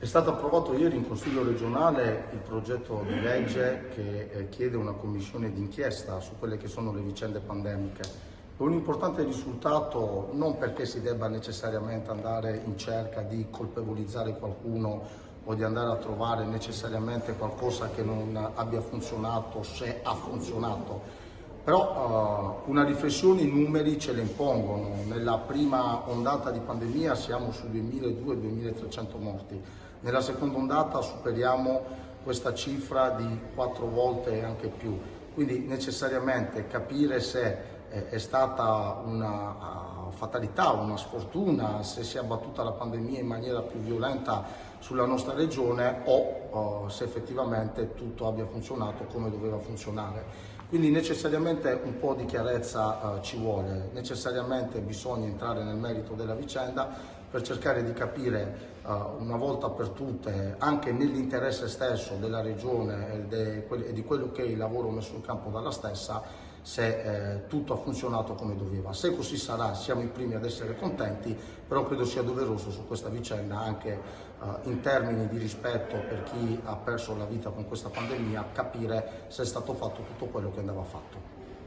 È stato approvato ieri in Consiglio regionale il progetto di legge che chiede una commissione d'inchiesta su quelle che sono le vicende pandemiche. È un importante risultato non perché si debba necessariamente andare in cerca di colpevolizzare qualcuno o di andare a trovare necessariamente qualcosa che non abbia funzionato, se ha funzionato. Però una riflessione, i numeri ce le impongono. Nella prima ondata di pandemia siamo su 2.200-2.300 morti, nella seconda ondata superiamo questa cifra di 4 volte e anche più. Quindi necessariamente capire se è stata una fatalità, una sfortuna, se si è abbattuta la pandemia in maniera più violenta sulla nostra regione o se effettivamente tutto abbia funzionato come doveva funzionare. Quindi necessariamente un po' di chiarezza ci vuole, necessariamente bisogna entrare nel merito della vicenda per cercare di capire una volta per tutte, anche nell'interesse stesso della regione e di quello che è il lavoro messo in campo dalla stessa, se tutto ha funzionato come doveva. Se così sarà, siamo i primi ad essere contenti, però credo sia doveroso su questa vicenda, anche in termini di rispetto per chi ha perso la vita con questa pandemia, capire se è stato fatto tutto quello che andava fatto.